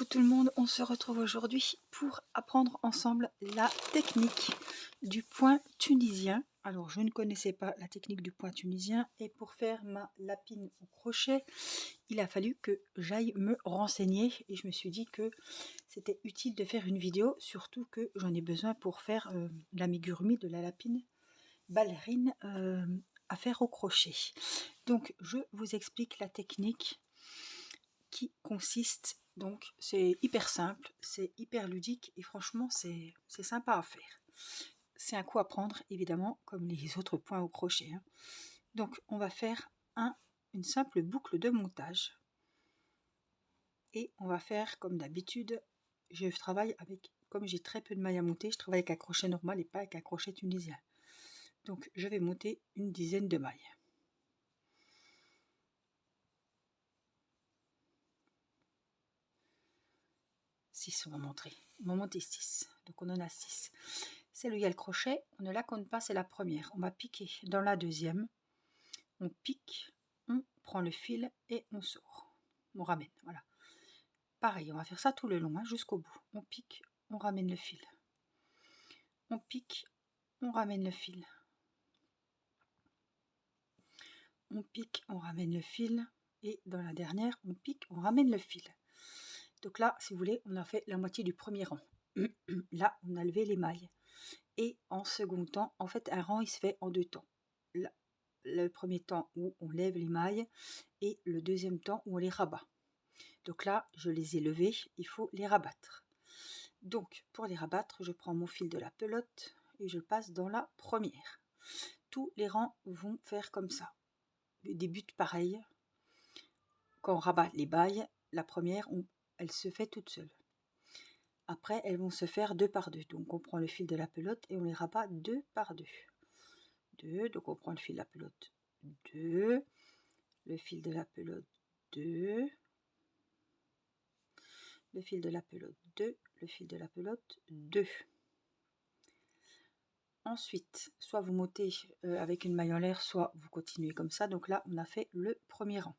Coucou tout le monde, on se retrouve aujourd'hui pour apprendre ensemble la technique du point tunisien. Alors je ne connaissais pas la technique du point tunisien et pour faire ma lapine au crochet, il a fallu que j'aille me renseigner et je me suis dit que c'était utile de faire une vidéo, surtout que j'en ai besoin pour faire l'amigurumi de la lapine ballerine à faire au crochet. Donc je vous explique la technique qui consiste, donc c'est hyper simple, c'est hyper ludique et franchement c'est sympa à faire. C'est un coup à prendre évidemment comme les autres points au crochet. Donc on va faire une simple boucle de montage et on va faire comme d'habitude. Je travaille avec, comme j'ai très peu de mailles à monter, je travaille avec un crochet normal et pas avec un crochet tunisien. Donc je vais monter une dizaine de mailles. 6 on va monter. On va monter 6. Donc on en a 6. Celle où il y a le crochet, on ne la compte pas, c'est la première. On va piquer dans la deuxième. On pique, on prend le fil et on sort. On ramène, voilà. Pareil, on va faire ça tout le long, jusqu'au bout. On pique, on ramène le fil. On pique, on ramène le fil. On pique, on ramène le fil. Et dans la dernière, on pique, on ramène le fil. Donc là, si vous voulez, on a fait la moitié du premier rang. Là, on a levé les mailles. Et en second temps, en fait, un rang, il se fait en deux temps. Là, le premier temps où on lève les mailles et le deuxième temps où on les rabat. Donc là, je les ai levées, il faut les rabattre. Donc, pour les rabattre, je prends mon fil de la pelote et je passe dans la première. Tous les rangs vont faire comme ça. Des buts pareils. Quand on rabat les mailles, la première, elle se fait toute seule. Après, elles vont se faire deux par deux. Donc, on prend le fil de la pelote et on les rabat deux par deux. 2, donc on prend le fil de la pelote 2, le fil de la pelote 2, le fil de la pelote 2, le fil de la pelote 2. Ensuite, soit vous montez avec une maille en l'air, soit vous continuez comme ça. Donc là, on a fait le premier rang.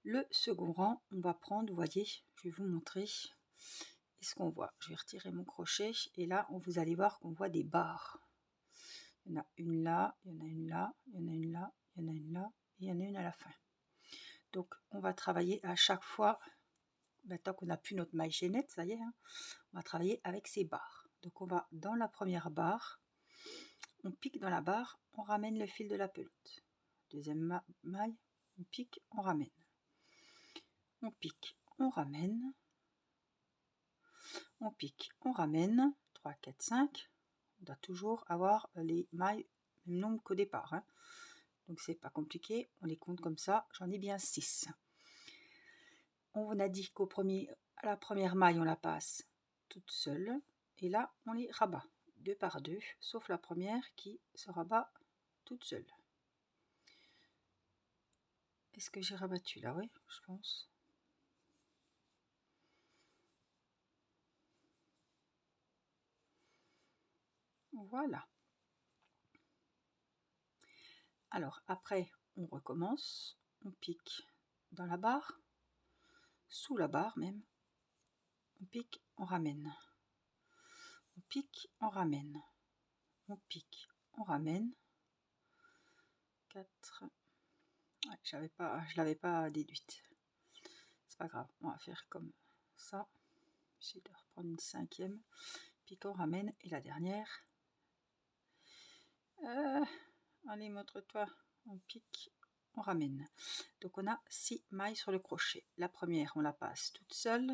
Le second rang, on va prendre, vous voyez, je vais vous montrer. Est-ce qu'on voit? Je vais retirer mon crochet et là, vous allez voir qu'on voit des barres. Il y en a une là, il y en a une là, il y en a une là, il y en a une là, et il y en a une à la fin. Donc on va travailler à chaque fois, maintenant qu'on n'a plus notre maille chaînette, ça y est, on va travailler avec ces barres. Donc on va dans la première barre, on pique dans la barre, on ramène le fil de la pelote. Deuxième maille, on pique, on ramène. On pique, on ramène. On pique, on ramène. 3, 4, 5. On doit toujours avoir les mailles même nombre qu'au départ. Donc c'est pas compliqué, on les compte comme ça, j'en ai bien 6. On a dit à la première maille, on la passe toute seule. Et là, on les rabat deux par deux, sauf la première qui se rabat toute seule. Est-ce que j'ai rabattu là? Oui, je pense. Voilà. Alors, après, on recommence. On pique dans la barre, sous la barre même. On pique, on ramène. On pique, on ramène. On pique, on ramène. 4. Ouais, je l'avais pas déduite. C'est pas grave, on va faire comme ça. J'essaie de reprendre une cinquième. Pique, on ramène. Et la dernière. Allez, montre-toi. On pique, on ramène. Donc on a 6 mailles sur le crochet. La première, on la passe toute seule.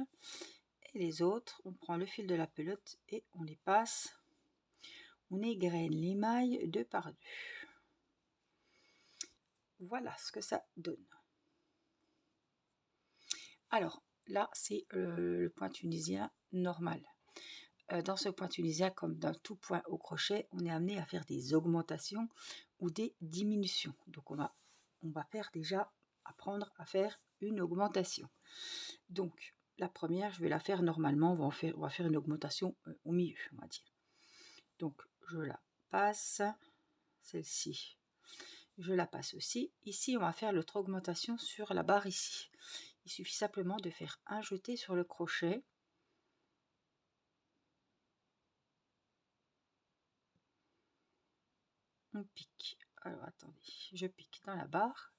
Et les autres, on prend le fil de la pelote et on les passe. On égrène les mailles deux par deux. Voilà ce que ça donne. Alors, là, c'est le point tunisien normal. Dans ce point tunisien, comme dans tout point au crochet, on est amené à faire des augmentations ou des diminutions. Donc, on va faire déjà, apprendre à faire une augmentation. Donc, la première, je vais la faire normalement. On va faire une augmentation au milieu, on va dire. Donc, je la passe. Celle-ci, je la passe aussi. Ici, on va faire l'autre augmentation sur la barre ici. Il suffit simplement de faire un jeté sur le crochet. On pique. Alors attendez, je pique dans la barre,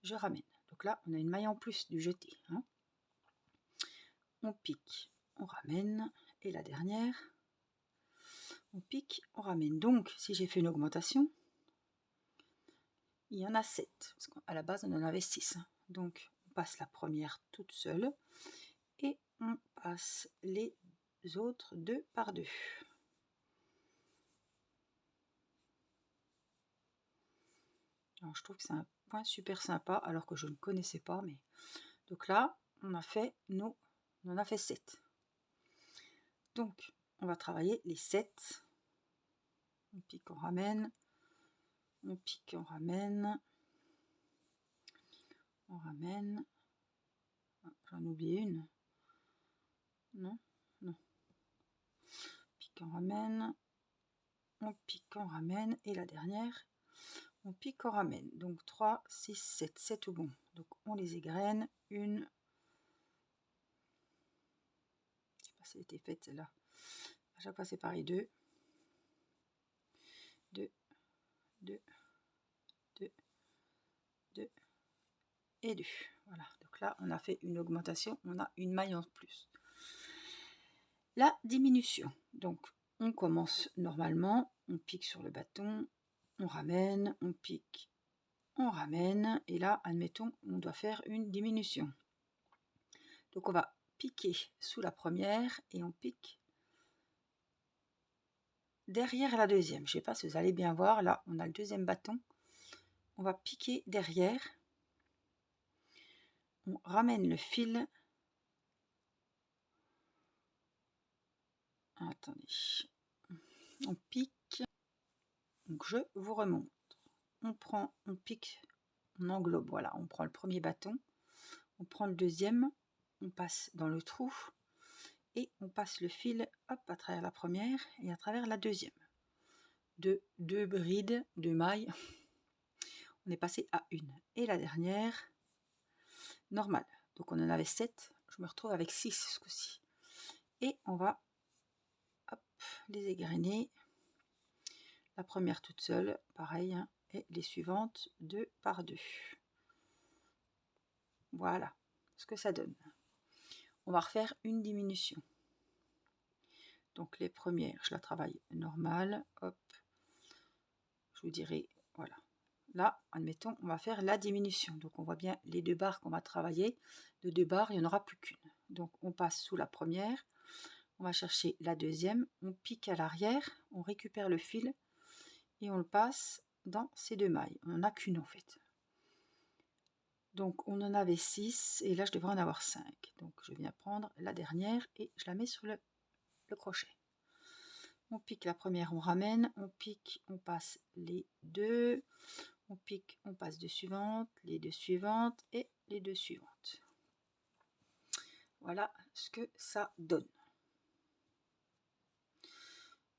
je ramène. Donc là, on a une maille en plus du jeté. Hein. On pique, on ramène. Et la dernière, on pique, on ramène. Donc, si j'ai fait une augmentation, il y en a 7. Parce qu'à la base, on en avait 6. Hein. Donc, on passe la première toute seule. Et on passe les autres 2 par 2. Alors, je trouve que c'est un point super sympa, alors que je ne connaissais pas. Mais donc là, on a fait 7. Donc, on va travailler les 7. On pique, on ramène. On pique, on ramène. On ramène. Ah, j'en ai oublié une. Non, non. Pique, on ramène. On pique, on ramène. Et la dernière, on pique, on ramène. Donc 3, 6, 7. 7 au bon. Donc on les égrène. Une. Je sais pas si elle était faite celle-là. À chaque fois c'est pareil. 2. 2. 2. 2. 2. Et 2. Voilà. Donc là, on a fait une augmentation. On a une maille en plus. La diminution. Donc on commence normalement. On pique sur le bâton. On ramène. On pique. On ramène. Et là, admettons, on doit faire une diminution. Donc on va piquer sous la première et on pique derrière la deuxième. Je ne sais pas si vous allez bien voir. Là, on a le deuxième bâton. On va piquer derrière. On ramène le fil. Attendez. On pique. Donc je vous remonte. On pique, on englobe. Voilà, on prend le premier bâton. On prend le deuxième. On passe dans le trou. Et on passe le fil, hop, à travers la première et à travers la deuxième. De 2 brides, 2 mailles. On est passé à une. Et la dernière, normale. Donc on en avait 7. Je me retrouve avec 6 ce coup-ci. Et on va hop, les égrener. La première toute seule, pareil. Hein, et les suivantes 2 par 2. Voilà ce que ça donne. On va refaire une diminution. Donc les premières, je la travaille normale. Hop. Je vous dirai, voilà. Là, admettons, on va faire la diminution. Donc, on voit bien les 2 barres qu'on va travailler. De 2 barres, il n'y en aura plus qu'une. Donc, on passe sous la première. On va chercher la deuxième. On pique à l'arrière. On récupère le fil. Et on le passe dans ces 2 mailles. On n'en a qu'une en fait. Donc, on en avait 6. Et là, je devrais en avoir 5. Donc, je viens prendre la dernière et je la mets sur le crochet. On pique la première, on ramène. On pique, on passe les 2. On pique, on passe 2 suivantes, les 2 suivantes et les 2 suivantes. Voilà ce que ça donne.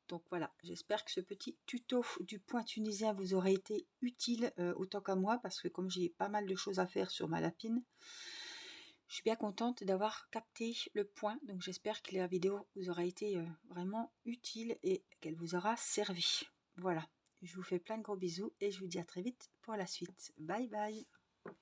Donc voilà, j'espère que ce petit tuto du point tunisien vous aura été utile autant qu'à moi, parce que comme j'ai pas mal de choses à faire sur ma lapine, je suis bien contente d'avoir capté le point. Donc j'espère que la vidéo vous aura été vraiment utile et qu'elle vous aura servi. Voilà, je vous fais plein de gros bisous et je vous dis à très vite pour la suite. Bye bye.